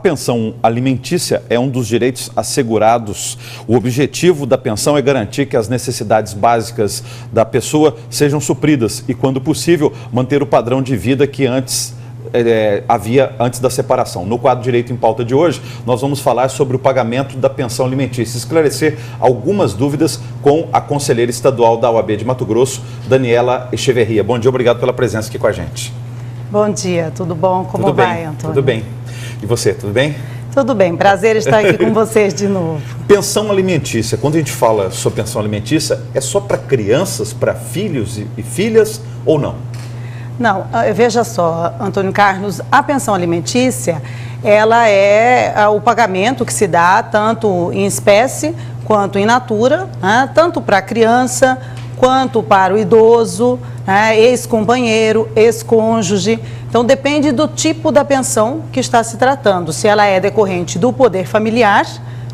pensão alimentícia é um dos direitos assegurados. O objetivo da pensão é garantir que as necessidades básicas da pessoa sejam supridas e, quando possível, manter o padrão de vida que havia antes da separação. No quadro Direito em Pauta de hoje, nós vamos falar sobre o pagamento da pensão alimentícia, esclarecer algumas dúvidas com a conselheira estadual da OAB de Mato Grosso, Daniela Echeverria. Bom dia, obrigado pela presença aqui com a gente. Bom dia, tudo bom? Como vai, Antônio? Tudo bem. E você, tudo bem? Tudo bem, prazer estar aqui com vocês de novo. Pensão alimentícia, quando a gente fala sobre pensão alimentícia, é só para crianças, para filhos e filhas ou não? Não, veja só, Antônio Carlos, a pensão alimentícia, ela é o pagamento que se dá tanto em espécie quanto in natura, né? Tanto para a criança quanto para o idoso, né? Ex-companheiro, ex-cônjuge. Então, depende do tipo da pensão que está se tratando, se ela é decorrente do poder familiar,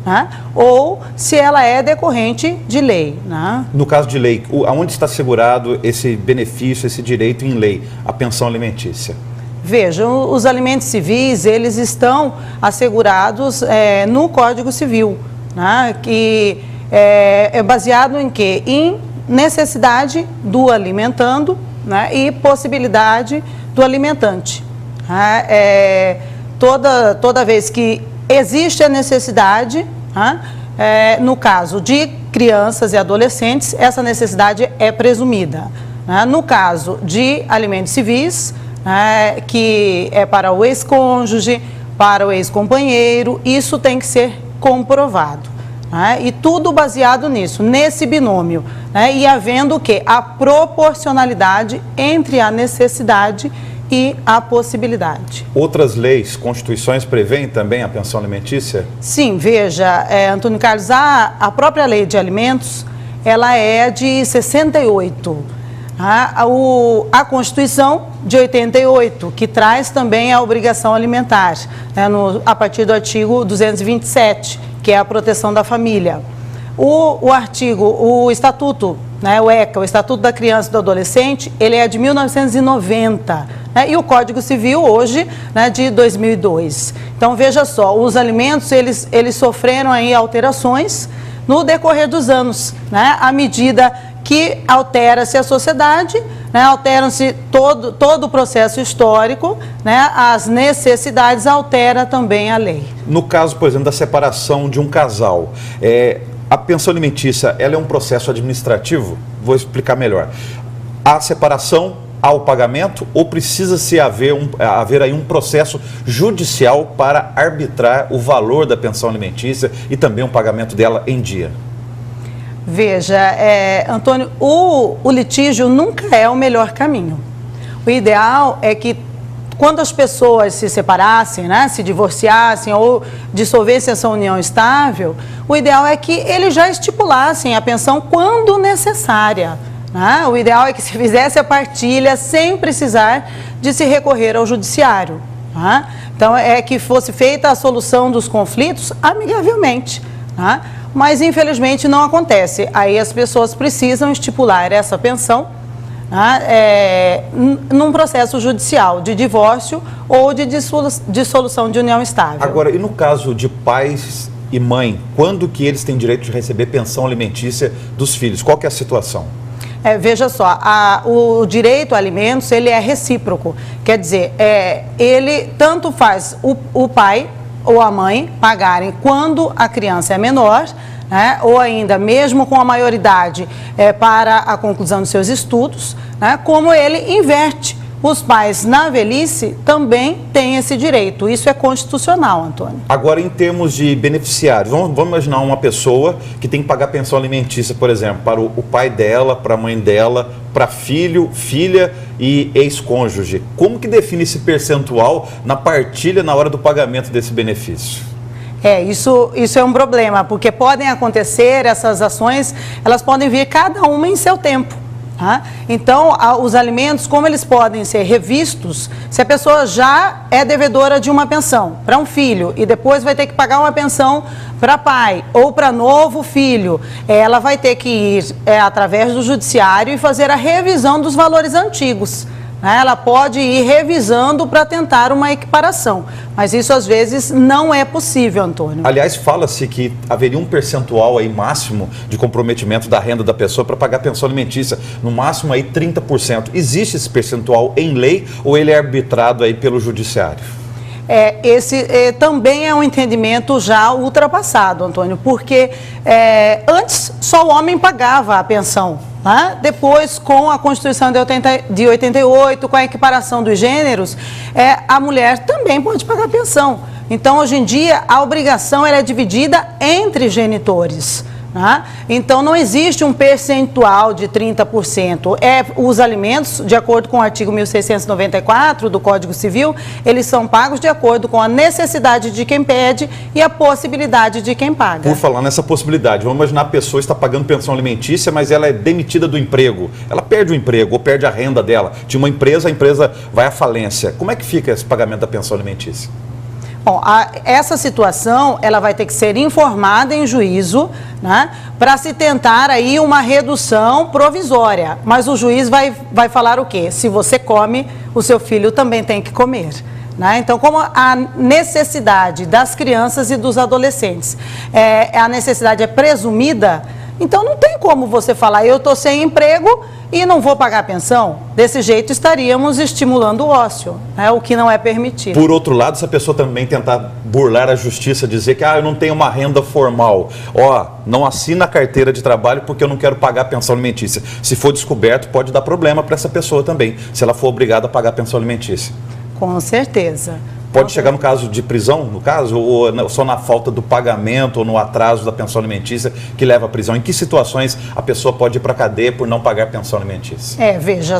né? Ou se ela é decorrente de lei. Né? No caso de lei, aonde está assegurado esse benefício, esse direito em lei, a pensão alimentícia? Vejam, os alimentos civis, eles estão assegurados no Código Civil, né? Que é baseado em quê? Em necessidade do alimentando, né? E possibilidade do alimentante. Né? Toda vez que existe a necessidade, no caso de crianças e adolescentes, essa necessidade é presumida. No caso de alimentos civis, que é para o ex-cônjuge, para o ex-companheiro, isso tem que ser comprovado. E tudo baseado nisso, nesse binômio, e havendo o quê? A proporcionalidade entre a necessidade e a possibilidade. Outras leis, constituições prevêem também a pensão alimentícia? Sim, veja, Antônio Carlos, a própria lei de alimentos, ela é de 68. A Constituição de 88, que traz também a obrigação alimentar, a partir do artigo 227, que é a proteção da família. O Estatuto, o ECA, o Estatuto da Criança e do Adolescente, ele é de 1990, e o Código Civil hoje, de 2002. Então, veja só, os alimentos, eles sofreram aí alterações no decorrer dos anos, à medida que altera-se a sociedade, altera-se todo o processo histórico, as necessidades altera também a lei. No caso, por exemplo, da separação de um casal, a pensão alimentícia, ela é um processo administrativo? Vou explicar melhor. A separação ao pagamento ou precisa-se haver aí um processo judicial para arbitrar o valor da pensão alimentícia e também o pagamento dela em dia? Veja, Antônio, o litígio nunca é o melhor caminho. O ideal é que quando as pessoas se separassem, se divorciassem ou dissolvessem essa união estável, o ideal é que eles já estipulassem a pensão quando necessária. O ideal é que se fizesse a partilha sem precisar de se recorrer ao judiciário. Então, é que fosse feita a solução dos conflitos amigavelmente. Mas, infelizmente, não acontece. Aí as pessoas precisam estipular essa pensão num processo judicial de divórcio ou de dissolução de união estável. Agora, e no caso de pais e mãe, quando que eles têm direito de receber pensão alimentícia dos filhos? Qual que é a situação? Veja só, o direito a alimentos, ele é recíproco. Quer dizer, ele tanto faz o pai ou a mãe pagarem quando a criança é menor, ou ainda mesmo com a maioridade para a conclusão dos seus estudos, como ele inverte. Os pais na velhice também têm esse direito. Isso é constitucional, Antônio. Agora, em termos de beneficiários, vamos imaginar uma pessoa que tem que pagar pensão alimentícia, por exemplo, para o pai dela, para a mãe dela, para filho, filha e ex-cônjuge. Como que define esse percentual na partilha na hora do pagamento desse benefício? Isso é um problema, porque podem acontecer, essas ações, elas podem vir cada uma em seu tempo. Então, os alimentos, como eles podem ser revistos, se a pessoa já é devedora de uma pensão para um filho e depois vai ter que pagar uma pensão para pai ou para novo filho, ela vai ter que ir através do judiciário e fazer a revisão dos valores antigos. né? Ela pode ir revisando para tentar uma equiparação, mas isso às vezes não é possível, Antônio. Aliás, fala-se que haveria um percentual aí máximo de comprometimento da renda da pessoa para pagar pensão alimentícia, no máximo aí 30%. Existe esse percentual em lei ou ele é arbitrado aí pelo judiciário? Esse também é um entendimento já ultrapassado, Antônio, porque antes só o homem pagava a pensão, né? Depois, com a Constituição de 88, com a equiparação dos gêneros, a mulher também pode pagar a pensão. Então, hoje em dia, a obrigação ela é dividida entre genitores. Então, não existe um percentual de 30%. Os alimentos, de acordo com o artigo 1694 do Código Civil, eles são pagos de acordo com a necessidade de quem pede e a possibilidade de quem paga. Por falar nessa possibilidade, vamos imaginar a pessoa está pagando pensão alimentícia, mas ela é demitida do emprego. Ela perde o emprego ou perde a renda dela. Tinha uma empresa, a empresa vai à falência. Como é que fica esse pagamento da pensão alimentícia? Bom, essa situação, ela vai ter que ser informada em juízo, né, para se tentar aí uma redução provisória. Mas o juiz vai falar o quê? Se você come, o seu filho também tem que comer. Né? Então, como a necessidade das crianças e dos adolescentes, a necessidade é presumida, então não tem como você falar, eu estou sem emprego e não vou pagar a pensão. Desse jeito estaríamos estimulando o ócio, né? O que não é permitido. Por outro lado, se a pessoa também tentar burlar a justiça, dizer que eu não tenho uma renda formal, não assina a carteira de trabalho porque eu não quero pagar a pensão alimentícia. Se for descoberto, pode dar problema para essa pessoa também, se ela for obrigada a pagar a pensão alimentícia. Com certeza. Pode chegar no caso de prisão, no caso, ou só na falta do pagamento ou no atraso da pensão alimentícia que leva à prisão? Em que situações a pessoa pode ir para a cadeia por não pagar pensão alimentícia? Veja,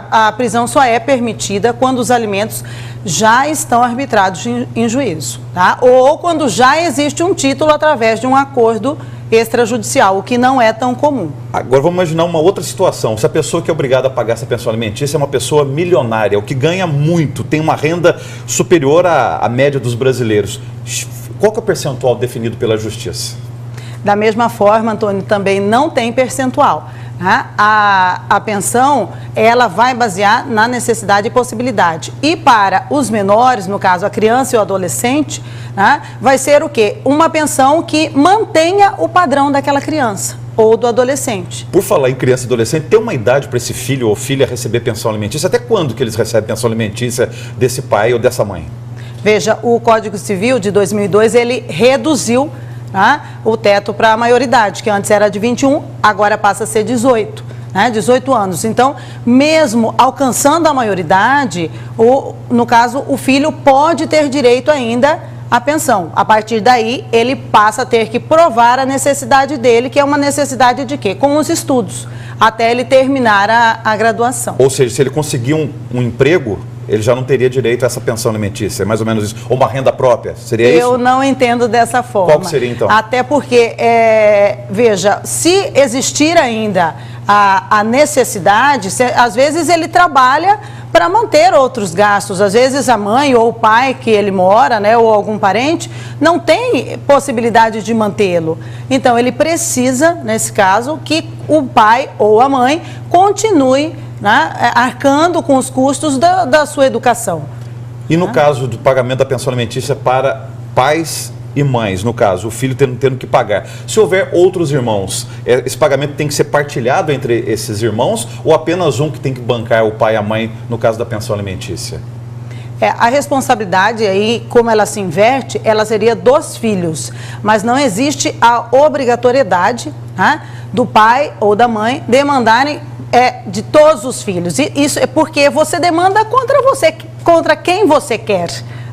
a prisão só é permitida quando os alimentos já estão arbitrados em juízo, tá? Ou quando já existe um título através de um acordo extrajudicial, o que não é tão comum. Agora vamos imaginar uma outra situação. Se a pessoa que é obrigada a pagar essa pensão alimentícia é uma pessoa milionária, o que ganha muito, tem uma renda superior à média dos brasileiros, qual que é o percentual definido pela justiça? Da mesma forma, Antônio, também não tem percentual. Né? A pensão, ela vai basear na necessidade e possibilidade. E para os menores, no caso a criança e o adolescente, né, vai ser o quê? Uma pensão que mantenha o padrão daquela criança ou do adolescente. Por falar em criança e adolescente, tem uma idade para esse filho ou filha receber pensão alimentícia? Até quando que eles recebem pensão alimentícia desse pai ou dessa mãe? Veja, o Código Civil de 2002, ele reduziu, né, o teto para a maioridade, que antes era de 21, agora passa a ser 18, né, 18 anos. Então, mesmo alcançando a maioridade, no caso, o filho pode ter direito ainda à pensão. A partir daí, ele passa a ter que provar a necessidade dele, que é uma necessidade de quê? Com os estudos, até ele terminar a graduação. Ou seja, se ele conseguir um emprego, ele já não teria direito a essa pensão alimentícia, é mais ou menos isso. Ou uma renda própria, seria isso? Eu não entendo dessa forma. Qual que seria então? Até porque, veja, se existir ainda a necessidade, às vezes ele trabalha para manter outros gastos. Às vezes a mãe ou o pai que ele mora, né, ou algum parente, não tem possibilidade de mantê-lo. Então ele precisa, nesse caso, que o pai ou a mãe continue, né, arcando com os custos da sua educação. E no caso do pagamento da pensão alimentícia para pais e mães, no caso, o filho tendo que pagar, se houver outros irmãos, esse pagamento tem que ser partilhado entre esses irmãos ou apenas um que tem que bancar, o pai e a mãe, no caso da pensão alimentícia? A responsabilidade aí, como ela se inverte, ela seria dos filhos, mas não existe a obrigatoriedade, né, do pai ou da mãe demandarem de todos os filhos. E isso é porque você demanda contra quem você quer.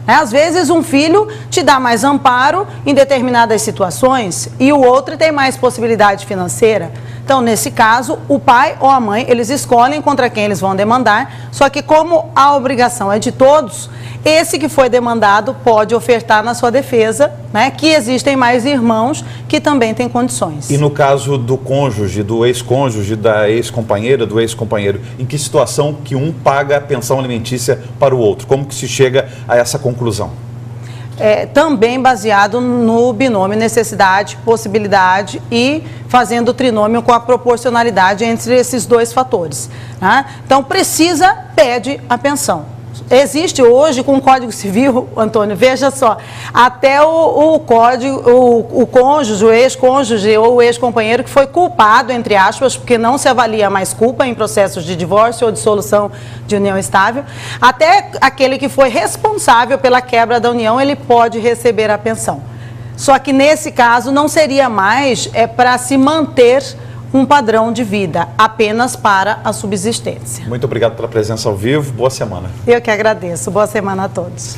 Às vezes um filho te dá mais amparo em determinadas situações e o outro tem mais possibilidade financeira. Então, nesse caso, o pai ou a mãe, eles escolhem contra quem eles vão demandar, só que como a obrigação é de todos, esse que foi demandado pode ofertar na sua defesa, né, que existem mais irmãos que também têm condições. E no caso do cônjuge, do ex-cônjuge, da ex-companheira, do ex-companheiro, em que situação que um paga a pensão alimentícia para o outro? Como que se chega a essa conclusão? também baseado no binômio necessidade, possibilidade e fazendo o trinômio com a proporcionalidade entre esses dois fatores. Né? Então, pede a pensão. Existe hoje com o Código Civil, Antônio, veja só, até o cônjuge, o ex-cônjuge ou o ex-companheiro que foi culpado, entre aspas, porque não se avalia mais culpa em processos de divórcio ou dissolução de união estável, até aquele que foi responsável pela quebra da união, ele pode receber a pensão. Só que nesse caso não seria mais para se manter um padrão de vida, apenas para a subsistência. Muito obrigado pela presença ao vivo, boa semana. Eu que agradeço, boa semana a todos.